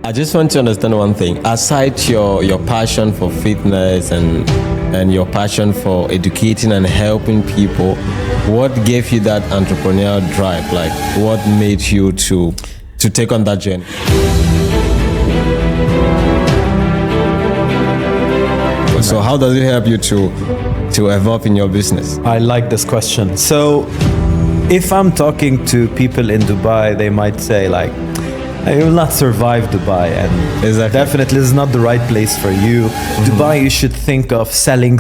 I just want to understand one thing. Aside your passion for fitness and your passion for educating and helping people, what gave you that entrepreneurial drive? Like, what made you to take on that journey? So how does it help you to evolve in your business? I like this question. So if I'm talking to people in Dubai, they might say like, you will not survive Dubai, and Exactly. definitely this is not the right place for you. Dubai, you should think of selling.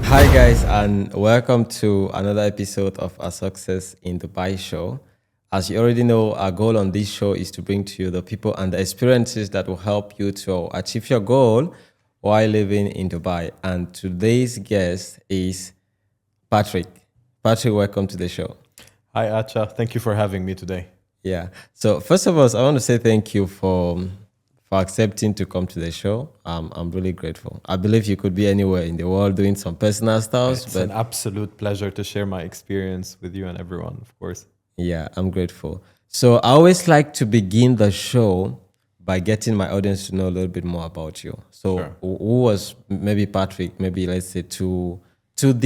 Hi guys, and welcome to another episode of A Success in Dubai show. As you already know, our goal on this show is to bring to you the people and the experiences that will help you to achieve your goal while living in Dubai. And today's guest is Patrick. Patrick, welcome to the show. Hi Acha, thank you for having me today. Yeah. So first of all, I want to say thank you for accepting to come to the show. I'm really grateful. I believe you could be anywhere in the world doing some personal stuff, It's but an absolute pleasure to share my experience with you and everyone, of course. yeah, I'm grateful. So I always like to begin the show by getting my audience to know a little bit more about you. So Sure. who was maybe Patrick, maybe let's say two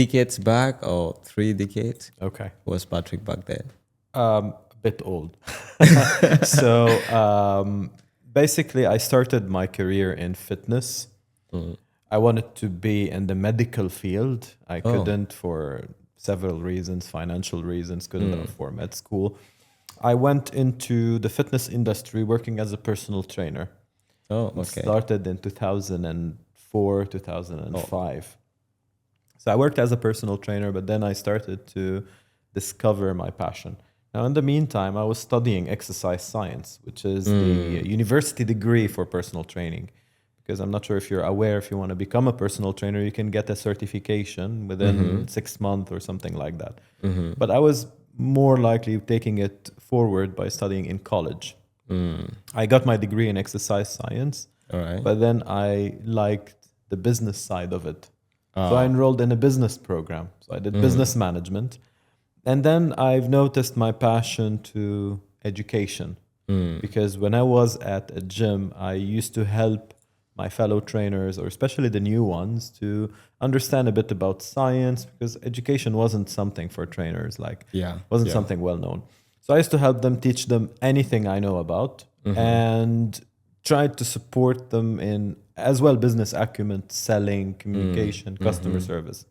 decades back or 3 decades? Okay. Who was Patrick back then? A bit old. So basically, I started my career in fitness. I wanted to be in the medical field. I couldn't for several reasons, financial reasons, couldn't afford med school. I went into the fitness industry working as a personal trainer. Oh, okay. Started in 2004, 2005. So I worked as a personal trainer, but then I started to discover my passion. Now, in the meantime, I was studying exercise science, which is the university degree for personal training. Because I'm not sure if you're aware, if you want to become a personal trainer, you can get a certification within 6 months or something like that. But I was more likely taking it forward by studying in college. I got my degree in exercise science, All right. but then I liked the business side of it. So I enrolled in a business program. So I did business management. And then I've noticed my passion to education. Because when I was at a gym, I used to help my fellow trainers, or especially the new ones, to understand a bit about science, because education wasn't something for trainers, wasn't something well known. So I used to help them, teach them anything I know about, and tried to support them in as well business acumen, selling, communication, customer service.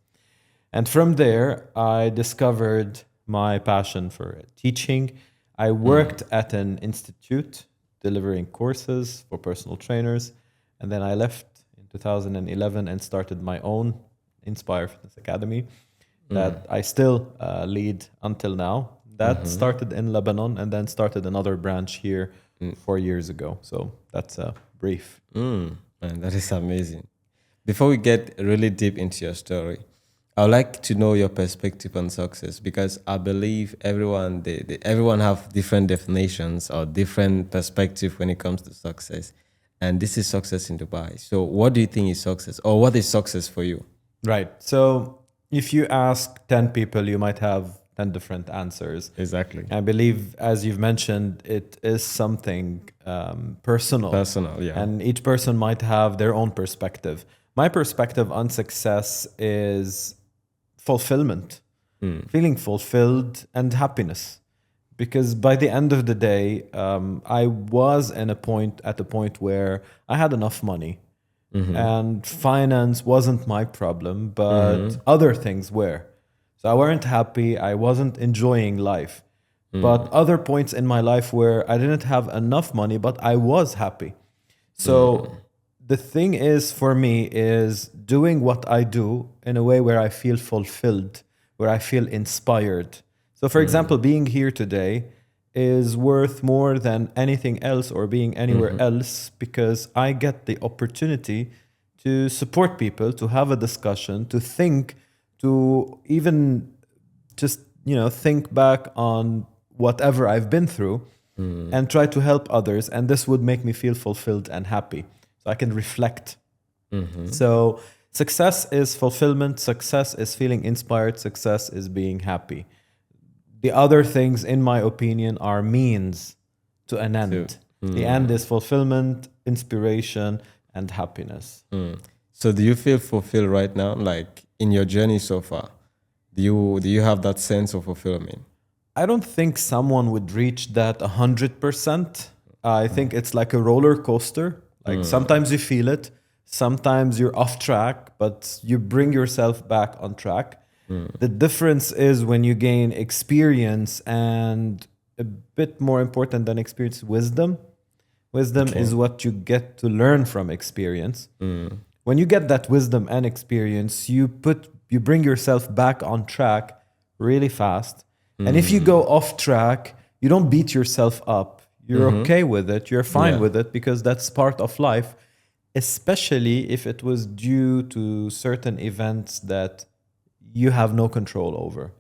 And from there, I discovered my passion for teaching. I worked at an institute delivering courses for personal trainers. And then I left in 2011 and started my own Inspire Fitness Academy that I still lead until now. That started in Lebanon and then started another branch here 4 years ago. So that's a brief. Man, that is amazing. Before we get really deep into your story, I would like to know your perspective on success, because I believe everyone everyone have different definitions or different perspective when it comes to success. And this is success in Dubai. So what do you think is success, or what is success for you? Right. So if you ask 10 people, you might have 10 different answers. Exactly. I believe, as you've mentioned, it is something personal. Personal, yeah. And each person might have their own perspective. My perspective on success is fulfillment, feeling fulfilled and happiness. Because by the end of the day, I was at a point where I had enough money, and finance wasn't my problem, but other things were. So I weren't happy. I wasn't enjoying life. But other points in my life where I didn't have enough money, but I was happy. So the thing is, for me, is doing what I do in a way where I feel fulfilled, where I feel inspired. So, for example, being here today is worth more than anything else or being anywhere else, because I get the opportunity to support people, to have a discussion, to think, to even just, think back on whatever I've been through and try to help others. And this would make me feel fulfilled and happy. So I can reflect. So success is fulfillment. Success is feeling inspired. Success is being happy. The other things, in my opinion, are means to an end. The end is fulfillment, inspiration, and happiness. So do you feel fulfilled right now, like in your journey so far? Do you have that sense of fulfillment? I don't think someone would reach that 100%. I think it's like a roller coaster. Like sometimes you feel it, sometimes you're off track, but you bring yourself back on track. The difference is when you gain experience and a bit more important than experience, wisdom. Wisdom is what you get to learn from experience. When you get that wisdom and experience, you bring yourself back on track really fast. And if you go off track, you don't beat yourself up. You're okay with it. You're fine with it because that's part of life, especially if it was due to certain events that you have no control over.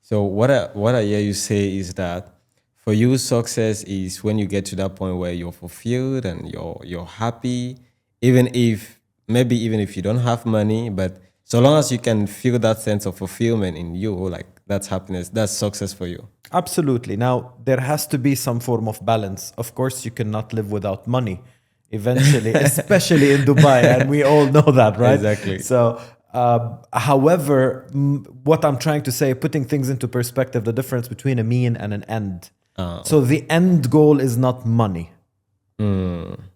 So what I hear you say is that for you, success is when you get to that point where you're fulfilled and you're happy, even if you don't have money, but so long as you can feel that sense of fulfillment in you, like that's happiness, that's success for you. Absolutely. Now, there has to be some form of balance. Of course, you cannot live without money eventually, especially in Dubai. And we all know that, right? Exactly. So, however, what I'm trying to say, putting things into perspective, the difference between a mean and an end. So, the end goal is not money.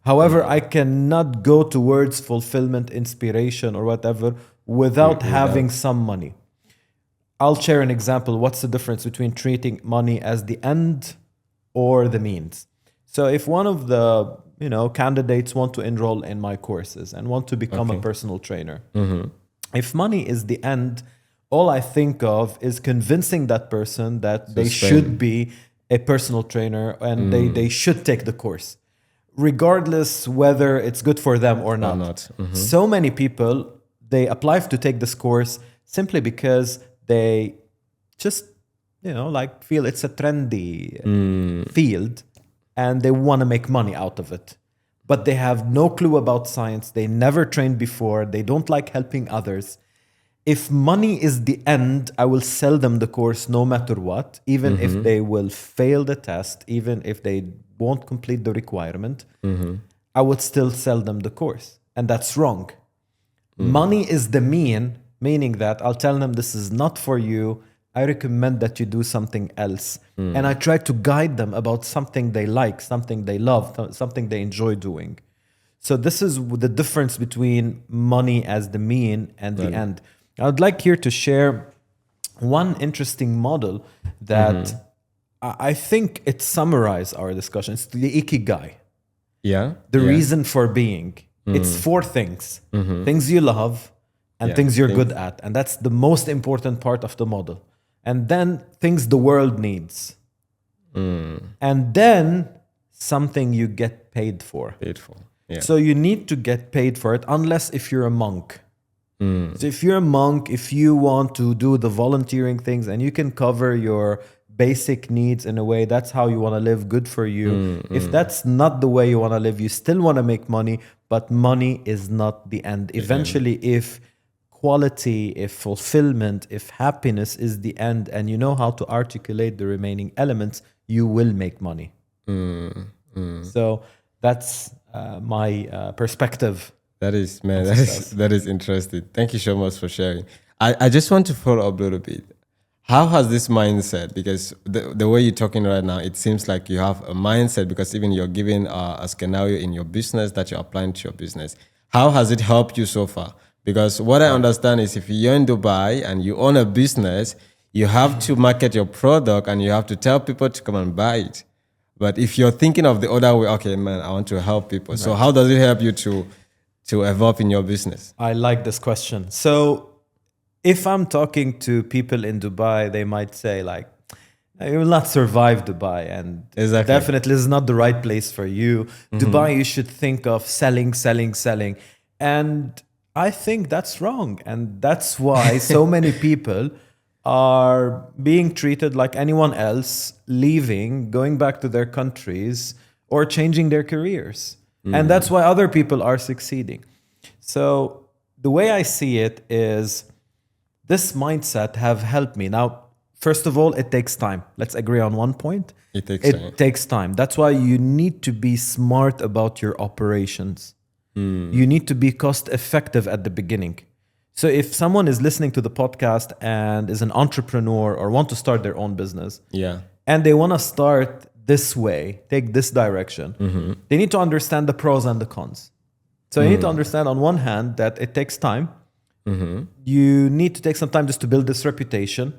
However, I cannot go towards fulfillment, inspiration, or whatever without having some money. I'll share an example. What's the difference between treating money as the end or the means? So if one of the candidates want to enroll in my courses and want to become a personal trainer, if money is the end, all I think of is convincing that person that they should be a personal trainer and they should take the course, regardless whether it's good for them or not. So many people, they apply to take this course simply because they just, feel it's a trendy field and they want to make money out of it. But they have no clue about science. They never trained before. They don't like helping others. If money is the end, I will sell them the course no matter what, even if they will fail the test, even if they won't complete the requirement, I would still sell them the course. And that's wrong. Money is the meaning that I'll tell them this is not for you. I recommend that you do something else. And I try to guide them about something they like, something they love, something they enjoy doing. So this is the difference between money as the mean and the end. I would like here to share one interesting model that I think it summarizes our discussion. It's the ikigai. The reason for being. It's 4 things. Things you love and things you're good at. And that's the most important part of the model. And then things the world needs. And then something you get paid for. So you need to get paid for it unless if you're a monk. So if you're a monk, if you want to do the volunteering things and you can cover your basic needs in a way, that's how you want to live, good for you. If that's not the way you want to live, you still want to make money, but money is not the end. Eventually, if quality, if fulfillment, if happiness is the end, and you know how to articulate the remaining elements, you will make money. So that's my perspective. That is interesting. Thank you so much for sharing. I just want to follow up a little bit. How has this mindset, because the way you're talking right now, it seems like you have a mindset, because even you're giving a scenario in your business that you're applying to your business. How has it helped you so far? Because what I understand is if you're in Dubai and you own a business, you have to market your product and you have to tell people to come and buy it. But if you're thinking of the other way, okay, man, I want to help people. So how does it help you to evolve in your business? I like this question. So if I'm talking to people in Dubai, they might say like, you will not survive Dubai, and definitely is not the right place for you. Dubai, you should think of selling. And I think that's wrong. And that's why so many people are being treated like anyone else, leaving, going back to their countries, or changing their careers. And that's why other people are succeeding. So the way I see it is, This mindset have helped me. Now, first of all, it takes time. Let's agree on one point. It takes It time. takes time. That's why you need to be smart about your operations. You need to be cost effective at the beginning. So if someone is listening to the podcast and is an entrepreneur or want to start their own business, Yeah. and they want to start this way, take this direction, they need to understand the pros and the cons. So you need to understand on one hand that it takes time. You need to take some time just to build this reputation.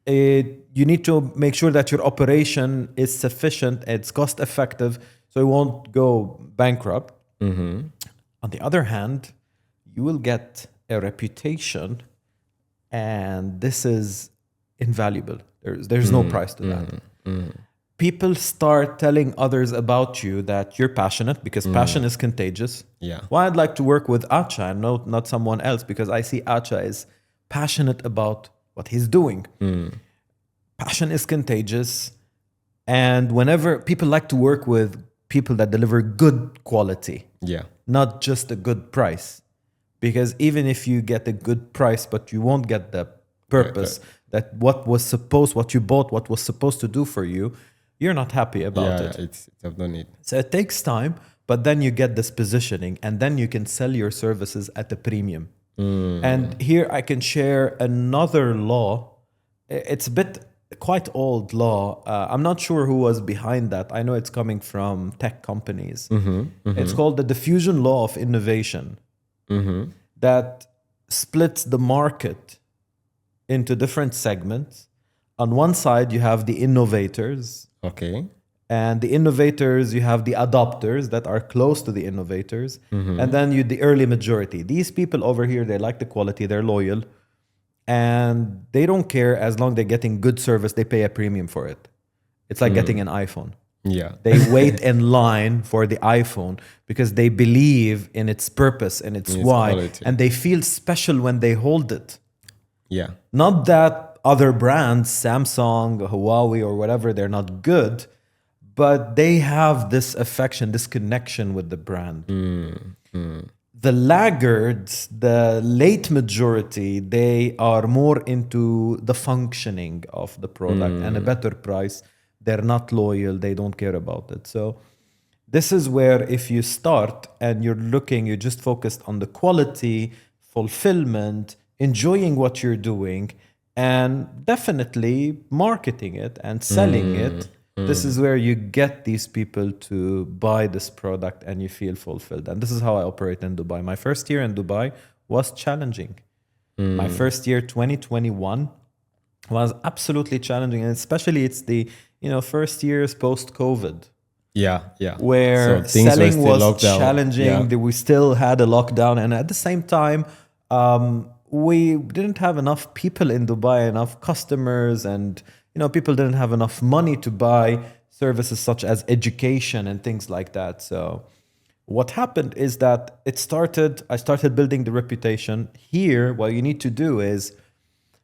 You need to make sure that your operation is sufficient, it's cost effective, so it won't go bankrupt. On the other hand, you will get a reputation, and this is invaluable. There's no price to that. People start telling others about you that you're passionate, because passion is contagious. Yeah. Why I'd like to work with Acha and not someone else, because I see Acha is passionate about what he's doing. Passion is contagious. And whenever people like to work with people that deliver good quality, Yeah. not just a good price. Because even if you get a good price, but you won't get the purpose that what you bought, what was supposed to do for you, you're not happy about it. It's I've done it. So it takes time, but then you get this positioning, and then you can sell your services at a premium. And here I can share another law. It's a bit quite old law. I'm not sure who was behind that. I know it's coming from tech companies. It's called the diffusion law of innovation, that splits the market into different segments. On one side, you have the innovators, Okay. and the innovators, you have the adopters that are close to the innovators, and then you the early majority. These people over here, they like the quality, they're loyal, and they don't care as long they're getting good service. They pay a premium for it. It's like getting an iPhone. Yeah. They wait in line for the iPhone because they believe in its purpose and its why, quality. and they feel special when they hold it. Yeah. Not that other brands, Samsung, Huawei, or whatever, they're not good, but they have this affection, this connection with the brand. The laggards, the late majority, they are more into the functioning of the product and a better price. They're not loyal, they don't care about it. So this is where if you start and you're just focused on the quality, fulfillment, enjoying what you're doing, and definitely marketing it and selling it, this is where you get these people to buy this product and you feel fulfilled. And this is how I operate in Dubai. My first year in Dubai was challenging. My first year, 2021, was absolutely challenging. And especially it's the first years post-COVID. Yeah. Yeah. Where So things were selling still was locked down. challenging. Yeah. We still had a lockdown. And at the same time, we didn't have enough people in Dubai, enough customers, and people didn't have enough money to buy services such as education and things like that. So what happened is that I started building the reputation. Here, what you need to do is,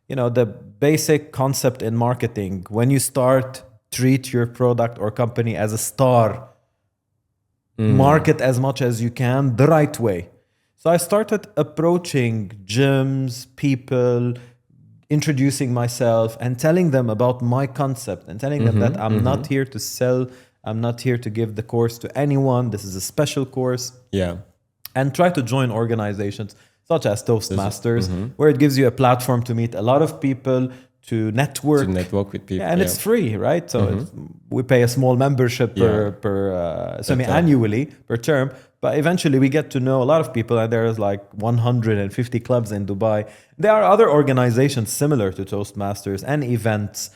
the basic concept in marketing, when you start, treat your product or company as a star, market as much as you can the right way. So I started approaching gyms, people, introducing myself and telling them about my concept and telling them that I'm not here to sell. I'm not here to give the course to anyone. This is a special course. Yeah. And try to join organizations such as Toastmasters, where it gives you a platform to meet a lot of people, to network. To network with people. Yeah, and it's free, right? So we pay a small membership per semi-annually per term. But eventually we get to know a lot of people, and there's like 150 clubs in Dubai. There are other organizations similar to Toastmasters and events.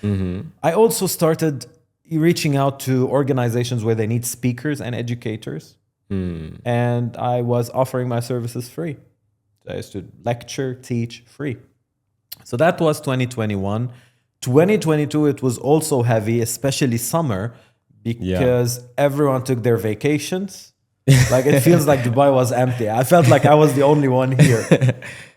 I also started reaching out to organizations where they need speakers and educators. And I was offering my services free. So I used to lecture, teach free. So that was 2021. 2022, it was also heavy, especially summer, because everyone took their vacations. Like it feels like Dubai was empty. I felt like I was the only one here.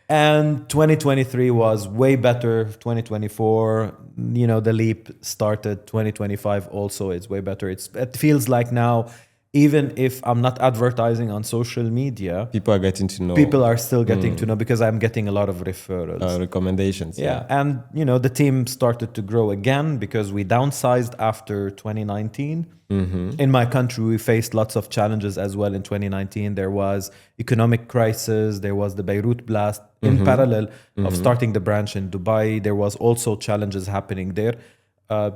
And 2023 was way better. 2024, the leap started. 2025 also, it's way better. It feels like now even if I'm not advertising on social media, People are getting to know. people are still getting to know because I'm getting a lot of referrals. Recommendations. Yeah, and the team started to grow again because we downsized after 2019. In my country, we faced lots of challenges as well in 2019. There was economic crisis, there was the Beirut blast. In parallel of starting the branch in Dubai, there was also challenges happening there.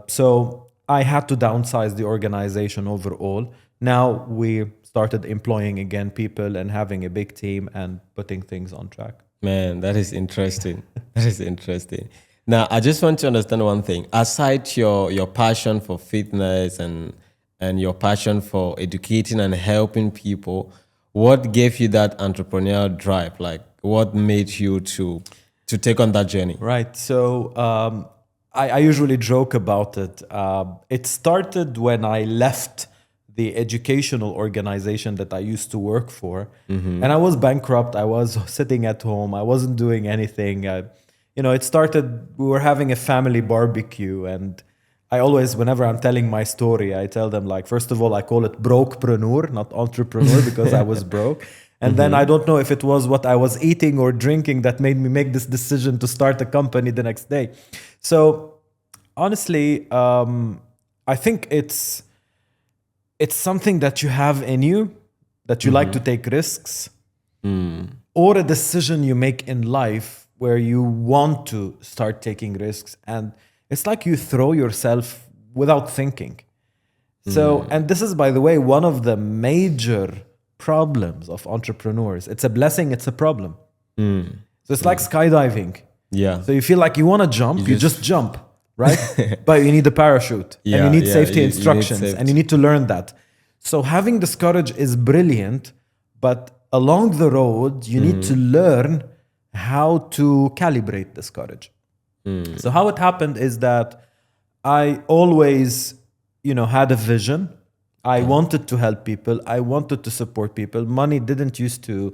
So I had to downsize the organization overall. Now we started employing again people and having a big team and putting things on track. Man, that is interesting. That is interesting. Now, I just want to understand one thing. Aside your passion for fitness and your passion for educating and helping people, what gave you that entrepreneurial drive? Like, what made you to take on that journey? Right. So I usually joke about it. It started when I left the educational organization that I used to work for, and I was bankrupt. I was sitting at home. I wasn't doing anything. It started. We were having a family barbecue, and I always, whenever I'm telling my story, I tell them, like, first of all, I call it brokepreneur, not entrepreneur, because I was broke. And then I don't know if it was what I was eating or drinking that made me make this decision to start a company the next day. So honestly, I think it's something that you have in you, that you like to take risks, or a decision you make in life where you want to start taking risks. And it's like you throw yourself without thinking. So, and this is, by the way, one of the major problems of entrepreneurs. It's a blessing, it's a problem. So it's like skydiving. Yeah. So you feel like you want to jump, you just jump, right? But you need a parachute, and you need safety instructions, and you need to learn that. So having this courage is brilliant, but along the road, you need to learn how to calibrate this courage. So how it happened is that I always, had a vision. I wanted to help people. I wanted to support people. Money didn't used to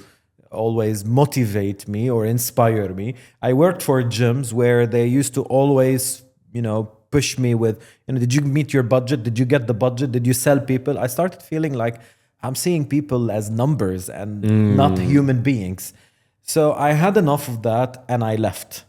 always motivate me or inspire me. I worked for gyms where they used to always, push me with, did you meet your budget? Did you get the budget? Did you sell people? I started feeling like I'm seeing people as numbers and not human beings. So I had enough of that and I left.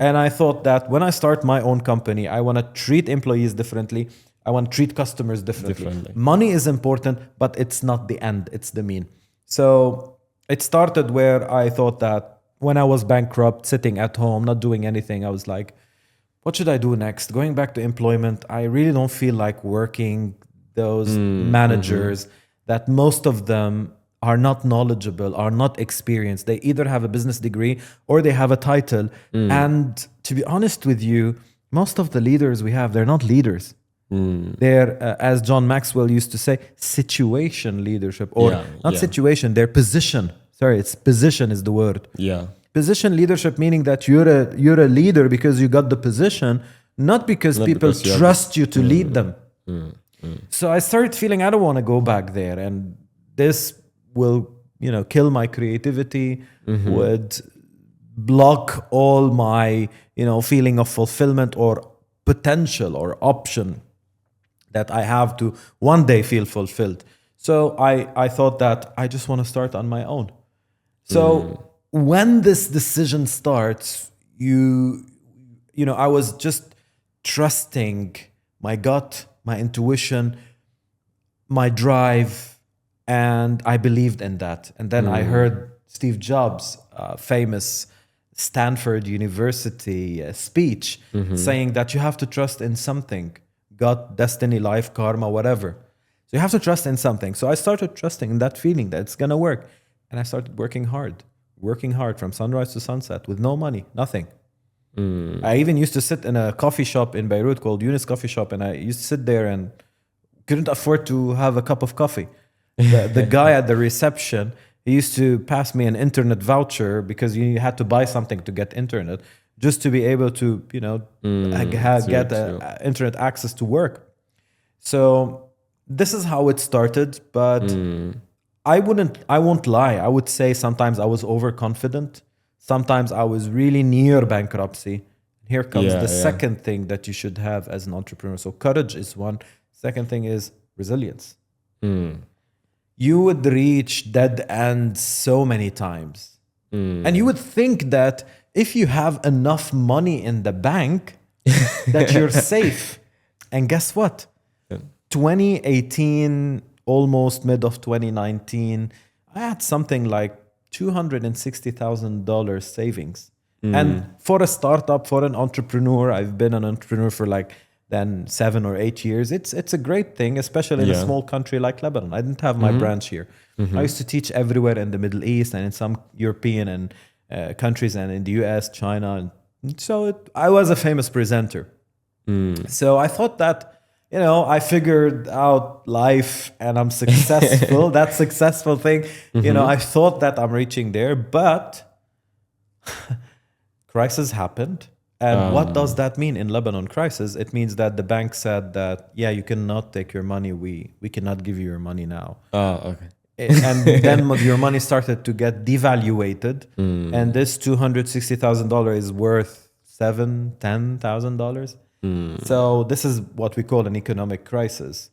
And I thought that when I start my own company, I want to treat employees differently. I want to treat customers differently. Money is important, but it's not the end, it's the mean. So it started where I thought that when I was bankrupt, sitting at home, not doing anything, I was like, what should I do next? Going back to employment, I really don't feel like working. Those managers that most of them are not knowledgeable, are not experienced. They either have a business degree or they have a title. And to be honest with you, most of the leaders we have, they're not leaders. They're, as John Maxwell used to say, situation leadership, or situation, their position. Sorry, it's position is the word. Position leadership, meaning that you're a leader because you got the position, not because people trust you to lead them. So I started feeling I don't want to go back there, and this will, kill my creativity, would block all my, feeling of fulfillment or potential or option that I have to one day feel fulfilled. So I thought that I just want to start on my own. So when this decision starts, I was just trusting my gut, my intuition, my drive, and I believed in that. And then I heard Steve Jobs' famous Stanford University speech saying that you have to trust in something, God, destiny, life, karma, whatever. So you have to trust in something. So I started trusting in that feeling that it's going to work. And I started working hard from sunrise to sunset with no money, nothing. I even used to sit in a coffee shop in Beirut called Yunus Coffee Shop, and I used to sit there and couldn't afford to have a cup of coffee. The guy at the reception, he used to pass me an internet voucher because you had to buy something to get internet, just to be able to, get internet access to work. So this is how it started, but I won't lie. I would say sometimes I was overconfident. Sometimes I was really near bankruptcy. Here comes the second thing that you should have as an entrepreneur. So courage is one. Second thing is resilience. you would reach dead ends so many times. And you would think that if you have enough money in the bank, that you're safe. And guess what? 2018, almost mid of 2019, I had something like $260,000 savings. And for a startup, for an entrepreneur, I've been an entrepreneur for like then 7 or 8 years. It's a great thing, especially in a small country like Lebanon. I didn't have my branch here. I used to teach everywhere in the Middle East and in some European and countries, and in the US, China. And so I was a famous presenter. So I thought that, I figured out life and I'm successful. That successful thing, I thought that I'm reaching there, but crisis happened. And what does that mean in Lebanon crisis? It means that the bank said that, yeah, you cannot take your money. We cannot give you your money now. Oh, okay. And then your money started to get devaluated. And this $260,000 is worth $10,000. So this is what we call an economic crisis.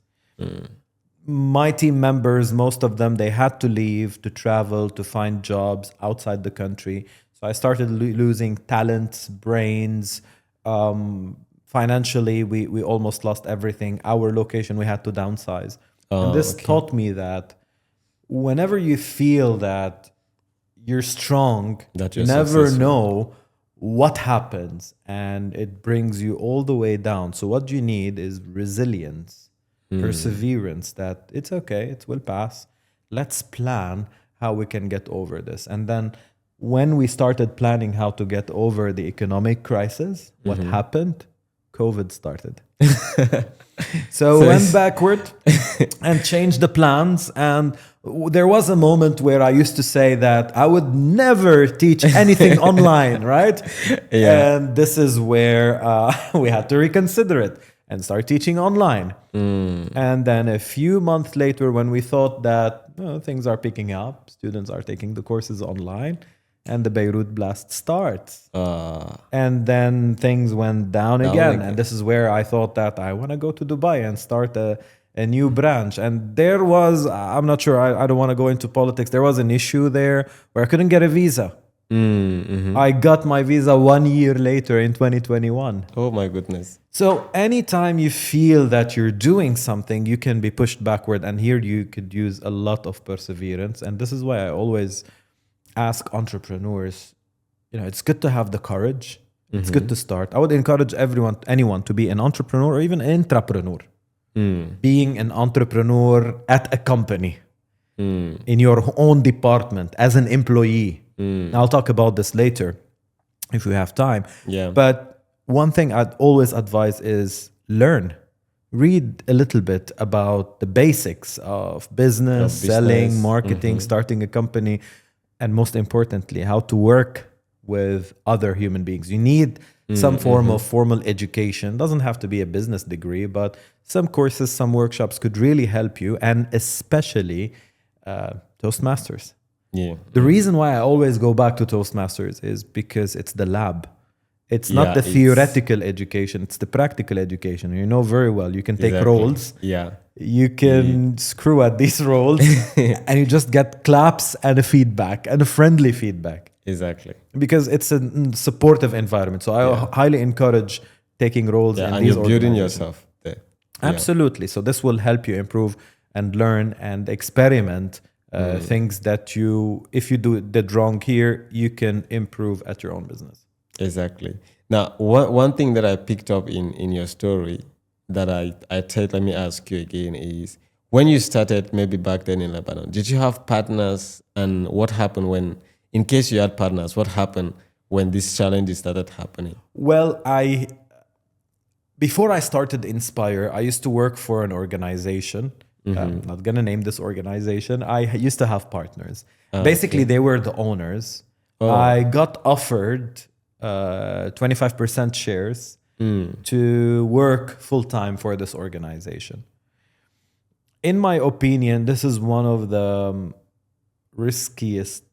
My team members, most of them, they had to leave, to travel, to find jobs outside the country. So I started losing talent, brains. Financially, we almost lost everything. Our location, we had to downsize. And this taught me that whenever you feel that you're strong, that you you're never successful. know what happens, and it brings you all the way down. So what you need is resilience, perseverance, that it's okay, it will pass. Let's plan how we can get over this. And then when we started planning how to get over the economic crisis, what happened? COVID started. So went backward and changed the plans. And there was a moment where I used to say that I would never teach anything online, right? Yeah. And this is where we had to reconsider it and start teaching online. And then a few months later, when we thought that things are picking up, students are taking the courses online, and the Beirut blast starts. And then things went down again. And this is where I thought that I want to go to Dubai and start a new branch. And there was, I'm not sure, I don't want to go into politics. There was an issue there where I couldn't get a visa. I got my visa 1 year later in 2021. Oh my goodness. So anytime you feel that you're doing something, you can be pushed backward. And here you could use a lot of perseverance. And this is why I always ask entrepreneurs, it's good to have the courage. It's good to start. I would encourage anyone to be an entrepreneur or even an intrapreneur. Being an entrepreneur at a company, in your own department, as an employee. I'll talk about this later if we have time. Yeah. But one thing I'd always advise is learn. Read a little bit about the basics of business, selling, marketing, starting a company. And most importantly, how to work with other human beings. You need some form of formal education. Doesn't have to be a business degree, but some courses, some workshops could really help you, and especially Toastmasters. Yeah. The reason why I always go back to Toastmasters is because it's the lab. It's not the theoretical education, it's the practical education. You know very well, you can take roles. Yeah. You can screw at these roles and you just get claps and a feedback and a friendly feedback. Exactly. Because it's a supportive environment. So I highly encourage taking roles in and these you're building organizations. yourself there. Absolutely. So this will help you improve and learn and experiment things that if you did wrong here, you can improve at your own business. Exactly. Now, one thing that I picked up in your story that I said, let me ask you again, is when you started maybe back then in Lebanon, did you have partners, and what happened when, in case you had partners, what happened when these challenges started happening? Well, before I started Inspire, I used to work for an organization. I'm not going to name this organization. I used to have partners. Basically, they were the owners. I got offered 25% shares to work full-time for this organization. In my opinion, this is one of the riskiest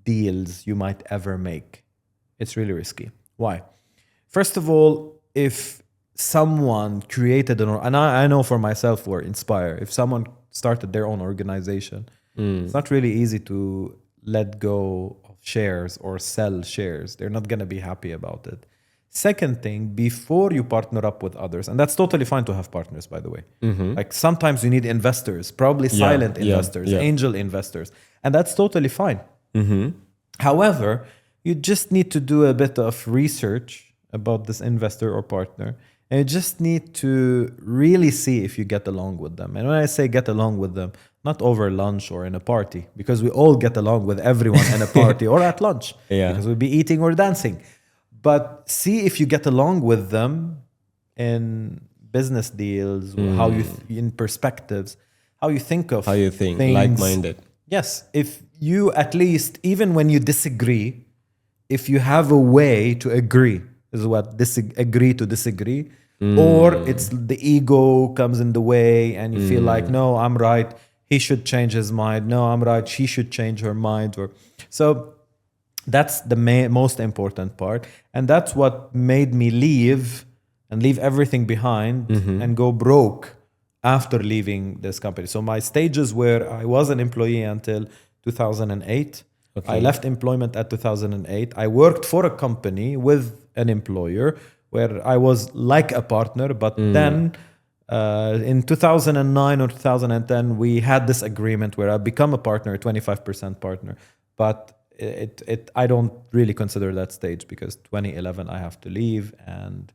deals you might ever make. It's really risky. Why? First of all, if someone created and I know for myself or Inspire, if someone started their own organization. It's not really easy to let go of shares or sell shares. They're not going to be happy about it. Second thing, before you partner up with others, and that's totally fine to have partners, by the way. Like sometimes you need investors, probably silent investors, angel investors, and that's totally fine. However, you just need to do a bit of research about this investor or partner, and you just need to really see if you get along with them. And when I say get along with them, not over lunch or in a party, because we all get along with everyone in a party or at lunch, because we'll be eating or dancing. But see if you get along with them in business deals, how you in perspectives, how you think of things. Like-minded. Yes, if you at least, even when you disagree, if you have a way to agree, is what agree to disagree, or it's the ego comes in the way and you feel like, no, I'm right, he should change his mind. No, I'm right, she should change her mind. Or so that's the most important part, and that's what made me leave everything behind and go broke after leaving this company. So my stages were I was an employee until 2008. I left employment at 2008. I worked for a company with an employer where I was like a partner, but then in 2009 or 2010, we had this agreement where I become a partner, a 25% partner. But I don't really consider that stage because 2011 I have to leave and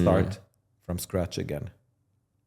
start from scratch again.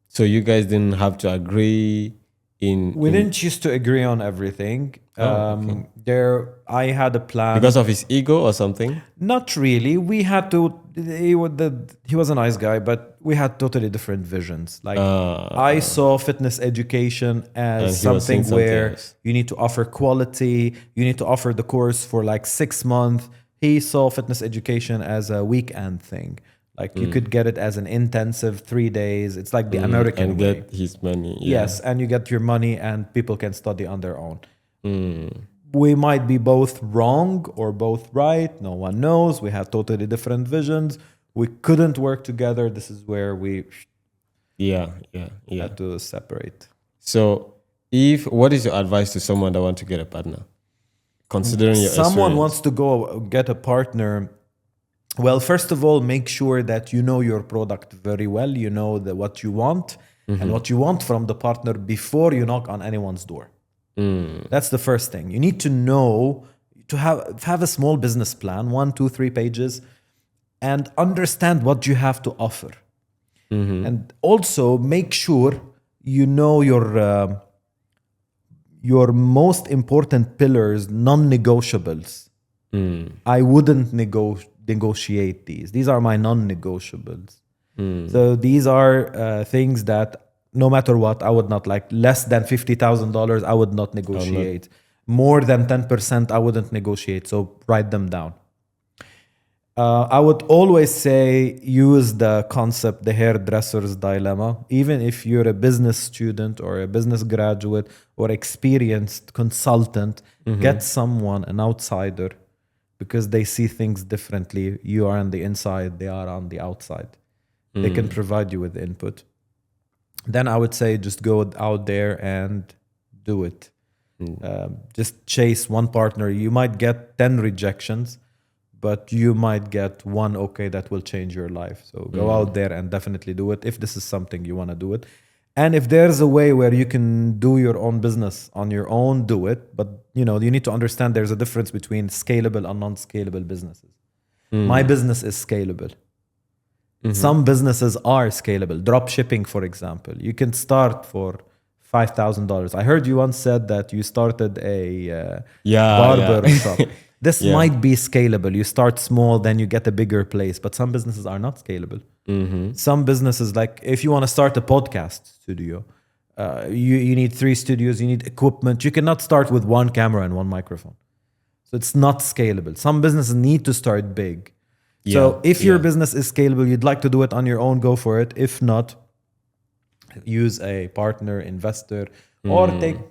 So you guys didn't have to agree We didn't choose to agree on everything. I had a plan. Because of his ego or something? Not really. We had to. He was a nice guy, but we had totally different visions. Like I saw fitness education as something where you need to offer quality. You need to offer the course for like 6 months. He saw fitness education as a weekend thing. Like you could get it as an intensive 3 days. It's like the American and way. Get his money. Yes, and you get your money and people can study on their own. We might be both wrong or both right. No one knows. We had totally different visions. We couldn't work together. This is where we had to separate. So what is your advice to someone that wants to get a partner? Considering your someone experience? wants to go get a partner. Well, first of all, make sure that you know your product very well. You know what you want and what you want from the partner before you knock on anyone's door. That's the first thing. You need to know, to have a small business plan, 1, 2, 3 pages, and understand what you have to offer. And also make sure you know your most important pillars, non-negotiables. I wouldn't negotiate these. These are my non-negotiables. So these are things that no matter what, I would not like. Less than $50,000, I would not negotiate. More than 10%, I wouldn't negotiate. So write them down. I would always say use the concept, the hairdresser's dilemma. Even if you're a business student or a business graduate or experienced consultant, get someone, an outsider, because they see things differently. You are on the inside, they are on the outside. They can provide you with input. Then I would say just go out there and do it. Just chase one partner. You might get 10 rejections, but you might get one okay that will change your life. So go out there and definitely do it if this is something you want to do it. And if there's a way where you can do your own business on your own, do it. But you need to understand there's a difference between scalable and non-scalable businesses. My business is scalable. Some businesses are scalable. Drop shipping, for example. You can start for $5,000. I heard you once said that you started a barber shop. This might be scalable. You start small, then you get a bigger place. But some businesses are not scalable. Some businesses, like if you want to start a podcast studio, you need 3 studios, you need equipment. You cannot start with 1 camera and 1 microphone. So it's not scalable. Some businesses need to start big. So if your business is scalable, you'd like to do it on your own, go for it. If not, use a partner, investor, or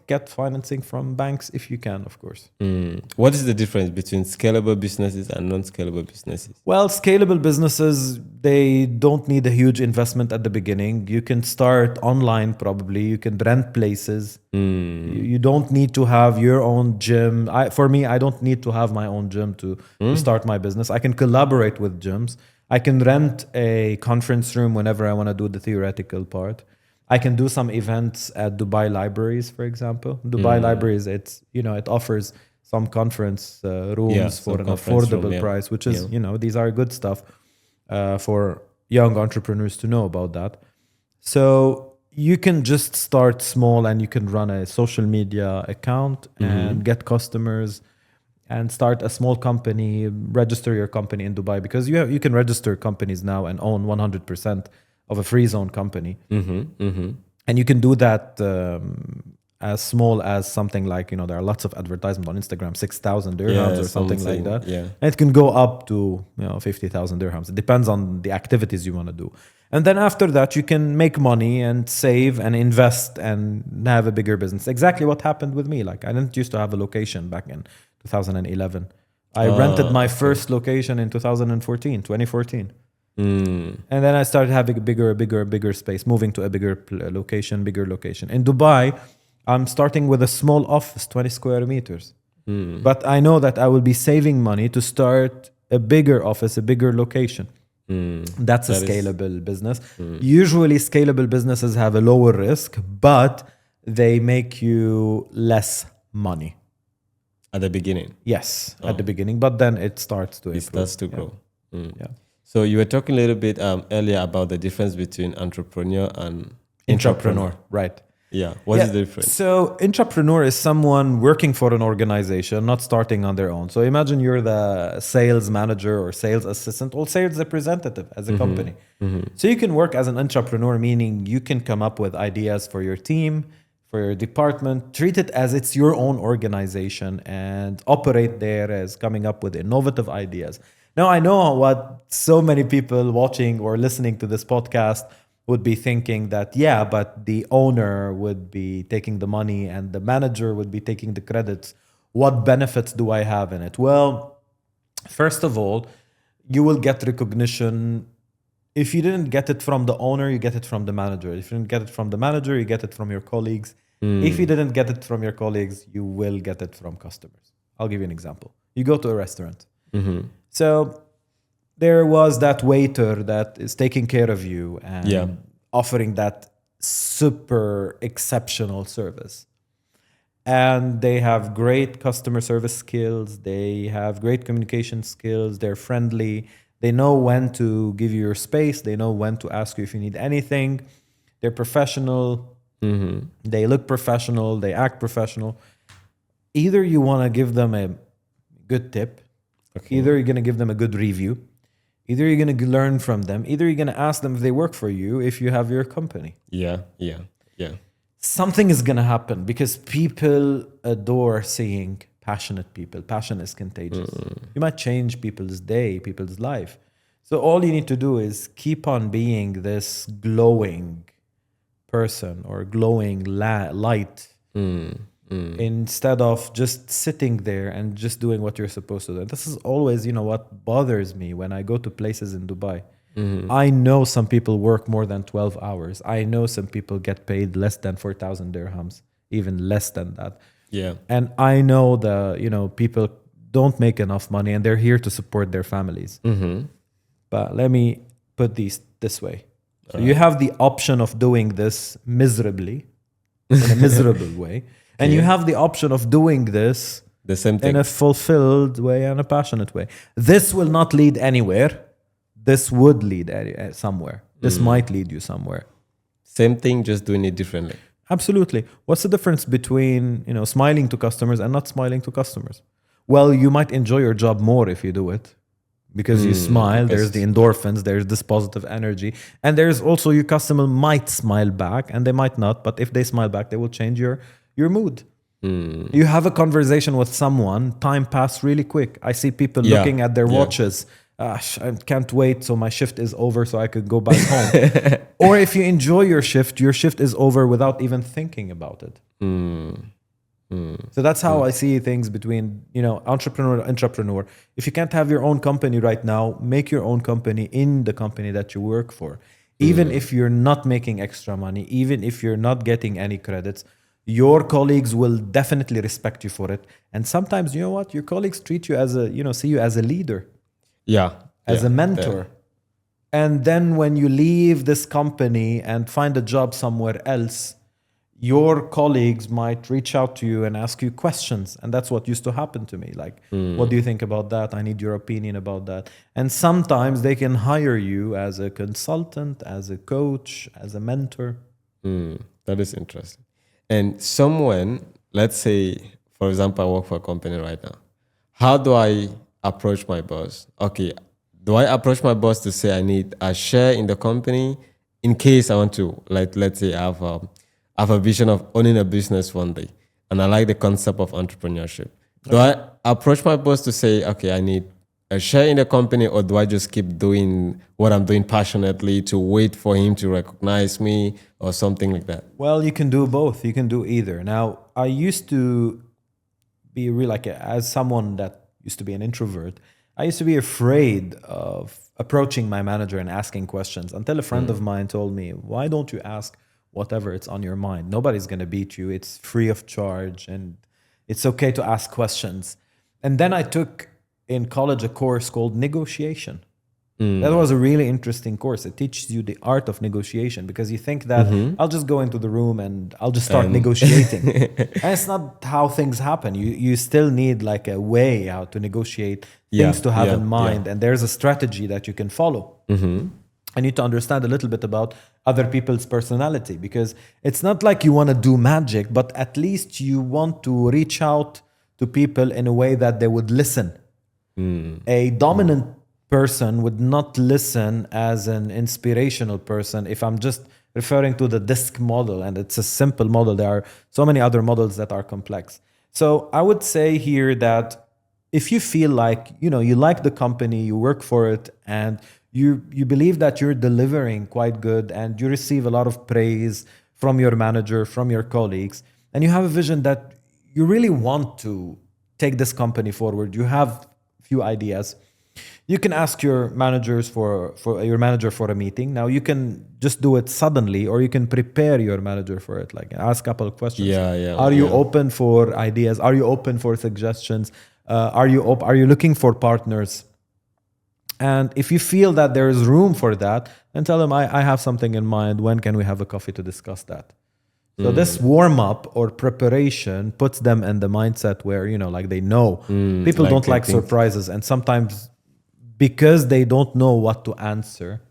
get financing from banks if you can, of course. What is the difference between scalable businesses and non-scalable businesses? Well, scalable businesses, they don't need a huge investment at the beginning. You can start online probably. You can rent places. You don't need to have your own gym. For me, I don't need to have my own gym to start my business. I can collaborate with gyms. I can rent a conference room whenever I want to do the theoretical part. I can do some events at Dubai Libraries, for example. Dubai Libraries, it offers some conference rooms for an affordable price, which is, these are good stuff for young entrepreneurs to know about that. So you can just start small and you can run a social media account and get customers and start a small company, register your company in Dubai, because you can register companies now and own 100% of a free zone company. And you can do that as small as something like, there are lots of advertisements on Instagram, 6,000 dirhams or something like that. Yeah. And it can go up to 50,000 dirhams. It depends on the activities you want to do. And then after that, you can make money and save and invest and have a bigger business. Exactly what happened with me. Like, I didn't used to have a location back in 2011. I rented my first location in 2014. And then I started having a bigger space, moving to a bigger location. In Dubai, I'm starting with a small office, 20 square meters. But I know that I will be saving money to start a bigger office, a bigger location. That's a scalable business. Usually scalable businesses have a lower risk, but they make you less money. At the beginning? Yes, at the beginning. But then it starts to improve. It starts to grow. Yeah. So you were talking a little bit earlier about the difference between entrepreneur and Entrepreneur, right. Yeah. What is the difference? So entrepreneur is someone working for an organization, not starting on their own. So imagine you're the sales manager or sales assistant or sales representative as a company. So you can work as an entrepreneur, meaning you can come up with ideas for your team, for your department, treat it as it's your own organization and operate there as coming up with innovative ideas. Now, I know what so many people watching or listening to this podcast would be thinking that, yeah, but the owner would be taking the money and the manager would be taking the credits. What benefits do I have in it? Well, first of all, you will get recognition. If you didn't get it from the owner, you get it from the manager. If you didn't get it from the manager, you get it from your colleagues. If you didn't get it from your colleagues, you will get it from customers. I'll give you an example. You go to a restaurant. So there was that waiter that is taking care of you and offering that super exceptional service. And they have great customer service skills. They have great communication skills. They're friendly. They know when to give you your space. They know when to ask you if you need anything. They're professional. They look professional. They act professional. Either you want to give them a good tip. Either you're going to give them a good review. Either you're going to learn from them. Either you're going to ask them if they work for you if you have your company. Yeah. Something is going to happen because people adore seeing passionate people. Passion is contagious. You might change people's day, people's life. So all you need to do is keep on being this glowing person or glowing light instead of just sitting there and just doing what you're supposed to do. This is always, what bothers me when I go to places in Dubai. I know some people work more than 12 hours. I know some people get paid less than 4,000 dirhams, even less than that. Yeah. And I know people don't make enough money and they're here to support their families. But let me put this way. So you have the option of doing this miserably, in a miserable way. And you have the option of doing this the same thing in a fulfilled way and a passionate way. This will not lead anywhere. This would lead somewhere. This might lead you somewhere. Same thing, just doing it differently. Absolutely. What's the difference between, smiling to customers and not smiling to customers? Well, you might enjoy your job more if you do it because you smile. There's the endorphins. There's this positive energy. And there's also your customer might smile back and they might not. But if they smile back, they will change your mood. You have a conversation with someone, time passed really quick. I see people looking at their watches I can't wait so my shift is over so I could go back home. Or if you enjoy your shift is over without even thinking about it. So that's how I see things between, entrepreneur. If you can't have your own company right now, make your own company in the company that you work for. Even if you're not making extra money, even if you're not getting any credits, your colleagues will definitely respect you for it. And sometimes, you know what? Your colleagues treat you as see you as a leader, Yeah. as a mentor. And then when you leave this company and find a job somewhere else, your colleagues might reach out to you and ask you questions. And that's what used to happen to me. Like, what do you think about that? I need your opinion about that. And sometimes they can hire you as a consultant, as a coach, as a mentor. That is interesting. And someone, let's say, for example, I work for a company right now. How do I approach my boss? Okay, do I approach my boss to say I need a share in the company in case I want to, like, let's say I have a vision of owning a business one day and I like the concept of entrepreneurship. Do I approach my boss to say, okay, I need a share in the company, or do I just keep doing what I'm doing passionately to wait for him to recognize me or something like that? Well, you can do both. You can do either. Now, I used to be really as someone that used to be an introvert, I used to be afraid of approaching my manager and asking questions until a friend of mine told me, why don't you ask whatever it's on your mind? Nobody's going to beat you. It's free of charge and it's okay to ask questions. And then I took in college a course called negotiation. That was a really interesting course. It teaches you the art of negotiation, because you think that I'll just go into the room and I'll just start negotiating. And it's not how things happen. You still need like a way how to negotiate, things to have in mind. And there's a strategy that you can follow. I need to understand a little bit about other people's personality, because it's not like you want to do magic, but at least you want to reach out to people in a way that they would listen. A dominant person would not listen as an inspirational person. If I'm just referring to the DISC model, and it's a simple model, there are so many other models that are complex. So I would say here that if you feel like, you like the company, you work for it, and you believe that you're delivering quite good and you receive a lot of praise from your manager, from your colleagues, and you have a vision that you really want to take this company forward, you have a few ideas, you can ask your managers for your manager for a meeting. Now you can just do it suddenly, or you can prepare your manager for it. Like ask a couple of questions. Are you open for ideas? Are you open for suggestions? Are you looking for partners? And if you feel that there is room for that, then tell them, I have something in mind. When can we have a coffee to discuss that? So this warm up or preparation puts them in the mindset where, they know people don't like surprises. And sometimes because they don't know what to answer,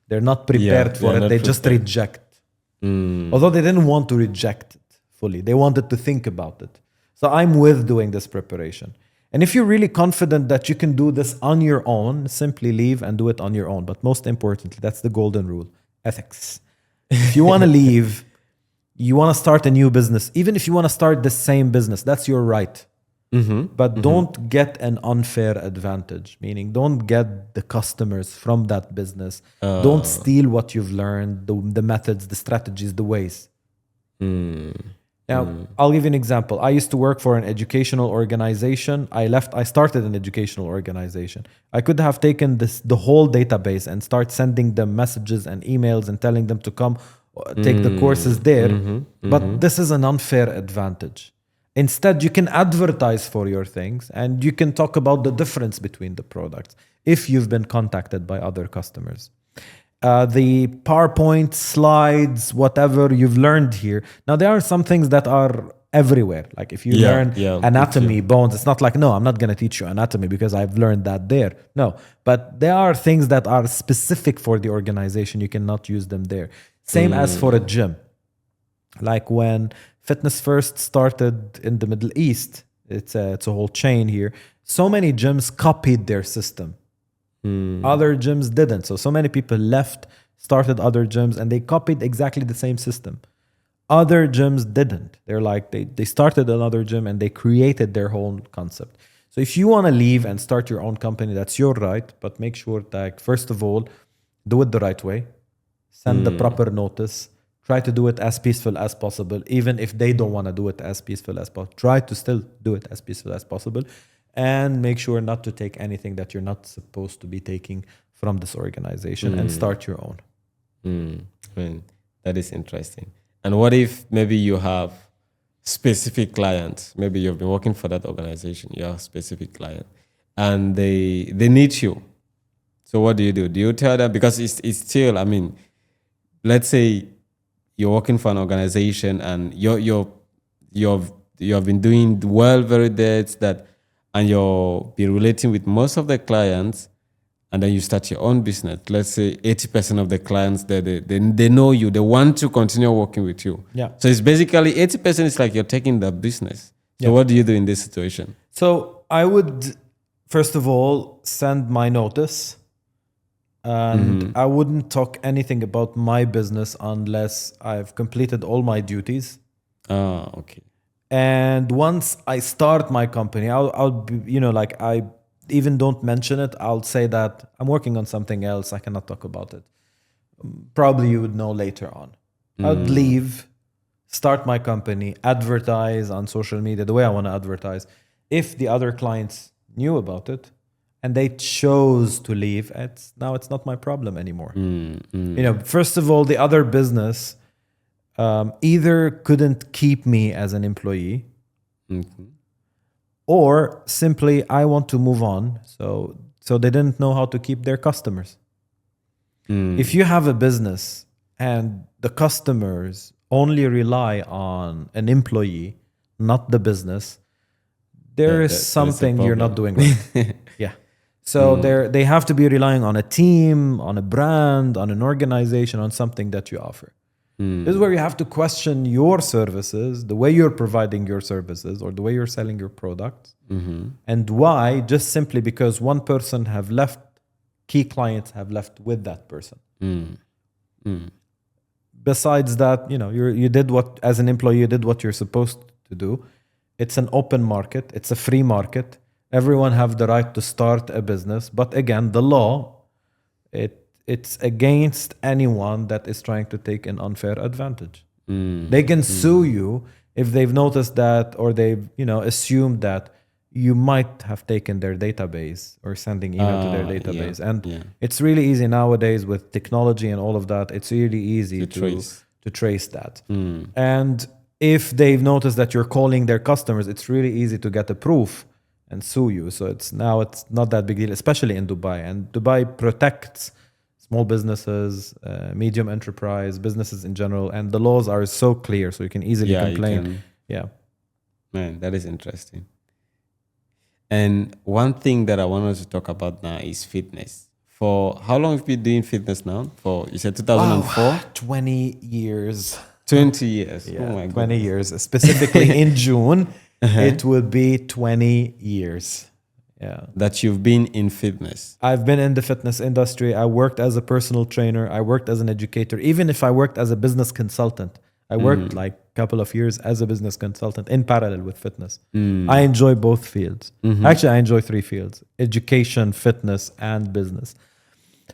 they're not prepared for it. They just reject. Although they didn't want to reject it fully. They wanted to think about it. So I'm with doing this preparation. And if you're really confident that you can do this on your own, simply leave and do it on your own. But most importantly, that's the golden rule, ethics. If you want to leave, you want to start a new business, even if you want to start the same business, that's your right. But don't get an unfair advantage, meaning don't get the customers from that business. Don't steal what you've learned, the methods, the strategies, the ways. Now, I'll give you an example. I used to work for an educational organization. I started an educational organization. I could have taken the whole database and start sending them messages and emails and telling them to come take the courses there. But this is an unfair advantage. Instead, you can advertise for your things and you can talk about the difference between the products if you've been contacted by other customers. The PowerPoint slides, whatever you've learned here. Now, there are some things that are everywhere. Like if you learn anatomy, bones, it's not like, no, I'm not going to teach you anatomy because I've learned that there. No, but there are things that are specific for the organization. You cannot use them there. Same as for a gym. Like when Fitness First started in the Middle East, it's a whole chain here. So many gyms copied their system. Other gyms didn't. So many people left, started other gyms, and they copied exactly the same system. Other gyms didn't. They're like, they started another gym and they created their whole concept. So if you want to leave and start your own company, that's your right. But make sure that, first of all, do it the right way. Send the proper notice. Try to do it as peaceful as possible. Even if they don't want to do it as peaceful as possible, try to still do it as peaceful as possible. And make sure not to take anything that you're not supposed to be taking from this organization and start your own. I mean, that is interesting. And what if maybe you have specific clients? Maybe you've been working for that organization, you have a specific client, and they need you. So what do? Do you tell them? Because it's still, I mean, let's say you're working for an organization and you have been doing well, very dead that, and you'll be relating with most of the clients, and then you start your own business. Let's say 80% of the clients they know you, they want to continue working with you. Yeah. So it's basically 80% is like you're taking the business. So what do you do in this situation? So I would, first of all, send my notice. And I wouldn't talk anything about my business unless I've completed all my duties. Ah, okay. And once I start my company, I'll be, like I even don't mention it. I'll say that I'm working on something else. I cannot talk about it. Probably you would know later on. I'd leave, start my company, advertise on social media the way I want to advertise. If the other clients knew about it and they chose to leave, it's not my problem anymore. First of all, the other business either couldn't keep me as an employee, or simply I want to move on. So they didn't know how to keep their customers. If you have a business and the customers only rely on an employee, not the business, there is something you're not doing right. Yeah. So they have to be relying on a team, on a brand, on an organization, on something that you offer. This is where you have to question your services, the way you're providing your services or the way you're selling your products. And why, just simply because one person have left, key clients have left with that person. Besides that, you did what, as an employee, you did what you're supposed to do. It's an open market. It's a free market. Everyone have the right to start a business. But again, the law, it's against anyone that is trying to take an unfair advantage. They can sue you if they've noticed that, or they've assumed that you might have taken their database or sending email to their database. It's really easy nowadays with technology and all of that. It's really easy to trace that. And if they've noticed that you're calling their customers, it's really easy to get a proof and sue you. So it's not that big deal, especially in Dubai. And Dubai protects small businesses, medium enterprise, businesses in general. And the laws are so clear, so you can easily complain. Man, that is interesting. And one thing that I wanted to talk about now is fitness. For how long have you been doing fitness now? For, you said 2004? 20 years. 20 years. Yeah, oh my God. 20 years. Specifically in June, it would be 20 years. Yeah. That you've been in fitness. I've been in the fitness industry. I worked as a personal trainer. I worked as an educator. Even if I worked as a business consultant, I worked like a couple of years as a business consultant in parallel with fitness. I enjoy both fields. Actually, I enjoy three fields: education, fitness, and business.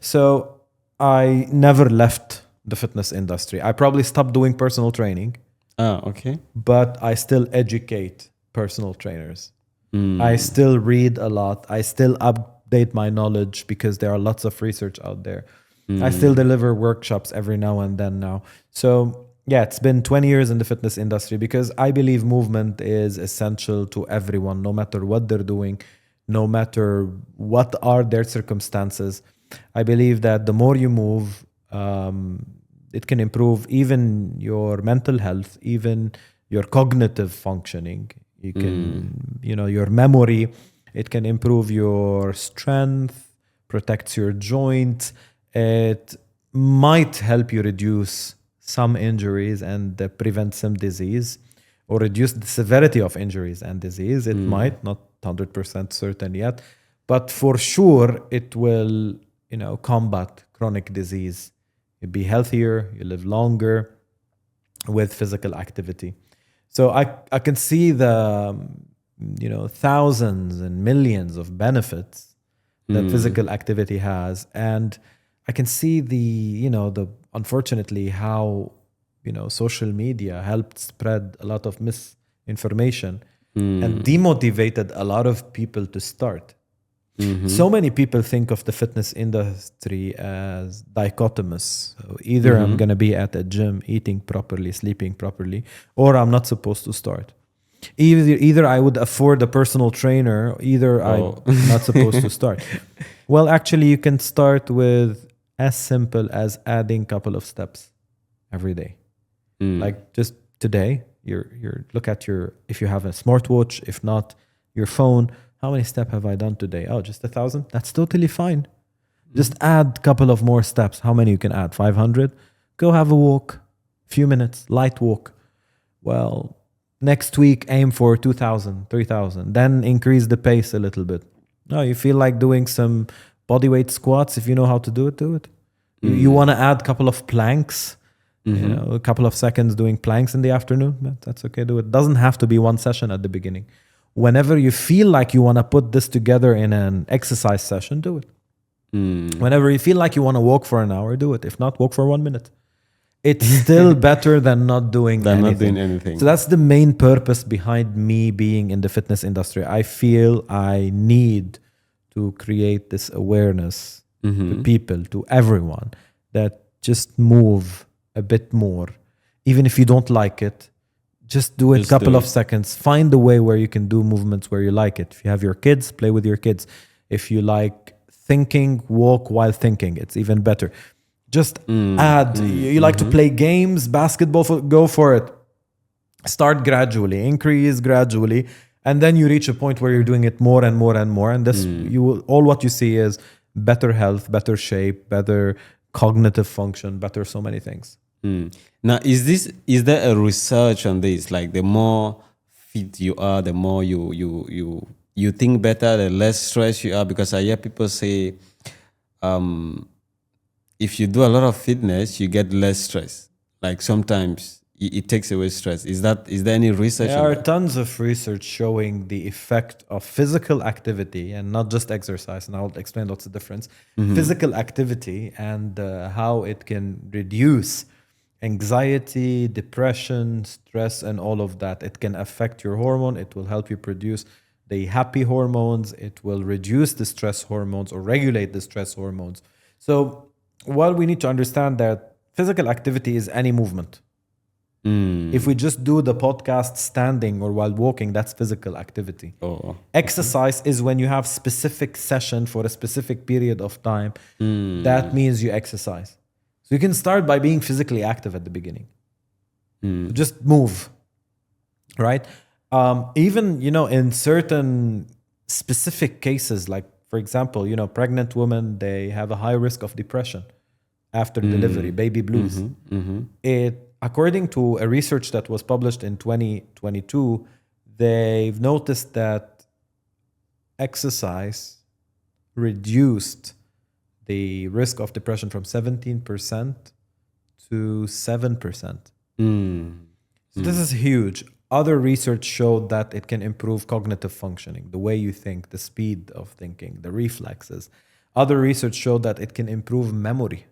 So I never left the fitness industry. I probably stopped doing personal training. Okay. But I still educate personal trainers. I still read a lot. I still update my knowledge because there are lots of research out there. I still deliver workshops every now and then now. So yeah, it's been 20 years in the fitness industry because I believe movement is essential to everyone, no matter what they're doing, no matter what are their circumstances. I believe that the more you move, it can improve even your mental health, even your cognitive functioning. You can, your memory. It can improve your strength, protects your joints. It might help you reduce some injuries and prevent some disease, or reduce the severity of injuries and disease. It might, not 100% certain yet, but for sure it will, combat chronic disease. You'll be healthier, you live longer with physical activity. So I can see the thousands and millions of benefits that physical activity has. And I can see the unfortunately how, social media helped spread a lot of misinformation and demotivated a lot of people to start. So many people think of the fitness industry as dichotomous. So either I'm going to be at a gym, eating properly, sleeping properly, or I'm not supposed to start. Either I would afford a personal trainer, either I'm not supposed to start. Well, actually, you can start with as simple as adding a couple of steps every day. Like just today, you're look at if you have a smartwatch, if not your phone, how many steps have I done today? Oh, just 1,000? That's totally fine. Just add a couple of more steps. How many you can add? 500? Go have a walk, few minutes, light walk. Well, next week, aim for 2,000, 3,000. Then increase the pace a little bit. No, you feel like doing some bodyweight squats. If you know how to do it, do it. You want to add a couple of planks, a couple of seconds doing planks in the afternoon. That's okay, do it. Doesn't have to be one session at the beginning. Whenever you feel like you want to put this together in an exercise session, do it. Whenever you feel like you want to walk for an hour, do it. If not, walk for 1 minute. It's still better than not doing anything. So that's the main purpose behind me being in the fitness industry. I feel I need to create this awareness to people, to everyone, that just move a bit more. Even if you don't like it, just do it a couple of seconds. Find a way where you can do movements where you like it. If you have your kids, play with your kids. If you like thinking, walk while thinking. It's even better. Just add. You like to play games, basketball, go for it. Start gradually, increase gradually, and then you reach a point where you're doing it more and more and more. And this, all what you see is better health, better shape, better cognitive function, better so many things. Now, is there a research on this? Like the more fit you are, the more you think better, the less stressed you are. Because I hear people say, if you do a lot of fitness, you get less stress. Like sometimes it takes away stress. Is there any research? There are tons of research showing the effect of physical activity and not just exercise. And I'll explain what's the difference. Physical activity and how it can reduce anxiety, depression, stress, and all of that. It can affect your hormone. It will help you produce the happy hormones. It will reduce the stress hormones or regulate the stress hormones. So what we need to understand that physical activity is any movement. If we just do the podcast standing or while walking, that's physical activity. Exercise is when you have specific session for a specific period of time. That means you exercise. So you can start by being physically active at the beginning. Just move, right? Even, in certain specific cases, like, for example, pregnant women, they have a high risk of depression after delivery, baby blues. According to a research that was published in 2022, they've noticed that exercise reduced the risk of depression from 17% to 7%. So this is huge. Other research showed that it can improve cognitive functioning, the way you think, the speed of thinking, the reflexes. Other research showed that it can improve memory.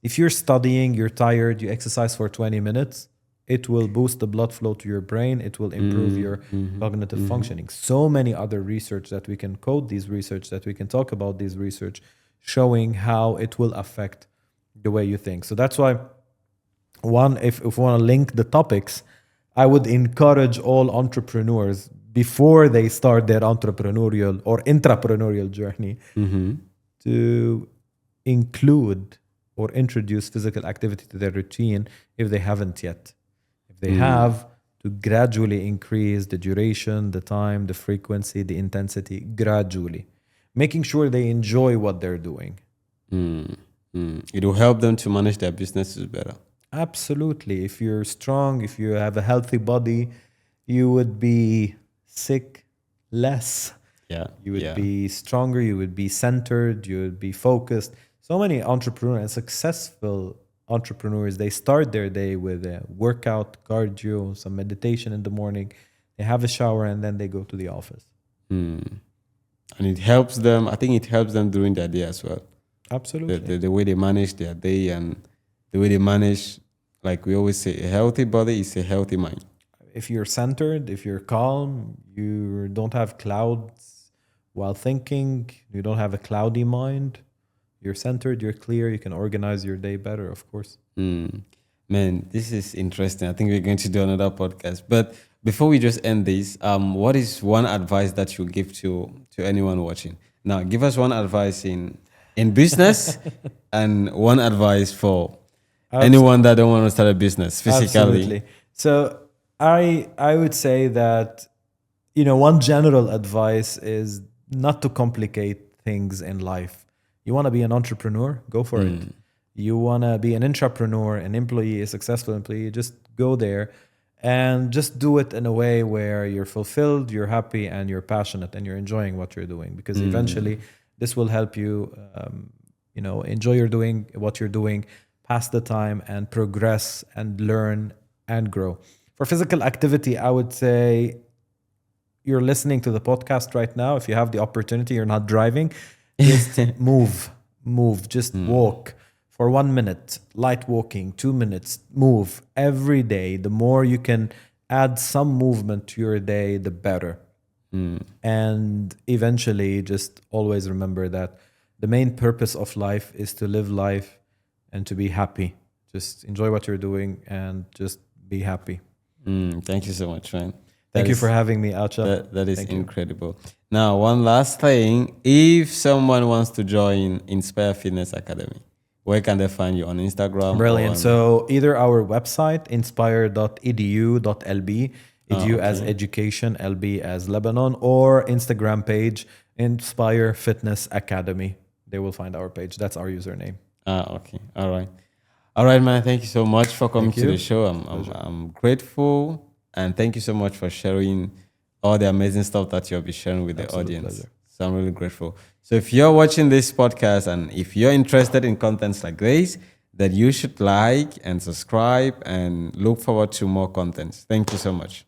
If you're studying, you're tired, you exercise for 20 minutes, it will boost the blood flow to your brain. It will improve your cognitive functioning. So many other research that we can quote these research, that we can talk about these research, showing how it will affect the way you think. So that's why, if we want to link the topics, I would encourage all entrepreneurs before they start their entrepreneurial or intrapreneurial journey to include or introduce physical activity to their routine if they haven't yet. If they have, to gradually increase the duration, the time, the frequency, the intensity, gradually. Making sure they enjoy what they're doing. It will help them to manage their businesses better. Absolutely. If you're strong, if you have a healthy body, you would be sick less. You would be stronger, you would be centered, you would be focused. So many entrepreneurs and successful entrepreneurs, they start their day with a workout, cardio, some meditation in the morning. they have a shower, and then they go to the office. And it helps them. I think it helps them during their day as well. Absolutely. The way they manage their day and the way they manage, like we always say, a healthy body is a healthy mind. If you're centered, if you're calm, you don't have clouds while thinking, you don't have a cloudy mind, you're centered, you're clear, you can organize your day better, of course. Man, this is interesting. I think we're going to do another podcast. But before we just end this, what is one advice that you give to anyone watching? Now, give us one advice in business and one advice for anyone that don't want to start a business physically. Absolutely. So I would say that, one general advice is not to complicate things in life. You want to be an entrepreneur, go for it. You want to be an intrapreneur, an employee, a successful employee, just go there and just do it in a way where you're fulfilled, you're happy, and you're passionate, and you're enjoying what you're doing. Because eventually, this will help you, enjoy what you're doing, pass the time, and progress, and learn and grow. For physical activity, I would say you're listening to the podcast right now. If you have the opportunity, you're not driving, just move, just walk. For 1 minute, light walking, 2 minutes, move every day. The more you can add some movement to your day, the better. And eventually, just always remember that the main purpose of life is to live life and to be happy. Just enjoy what you're doing and just be happy. Thank you so much, man. Thank you for having me, Acha. That is incredible. Now, one last thing. If someone wants to join Inspire Fitness Academy, where can they find you? On Instagram? Brilliant. So either our website, inspire.edu.lb, edu as education, LB as Lebanon, or Instagram page, Inspire Fitness Academy. They will find our page. That's our username. Okay. All right. All right, man. Thank you so much for coming to the show. I'm grateful. And thank you so much for sharing all the amazing stuff that you'll be sharing with the audience. Pleasure. So I'm really grateful. So if you're watching this podcast and if you're interested in contents like this, then you should like and subscribe and look forward to more contents. Thank you so much.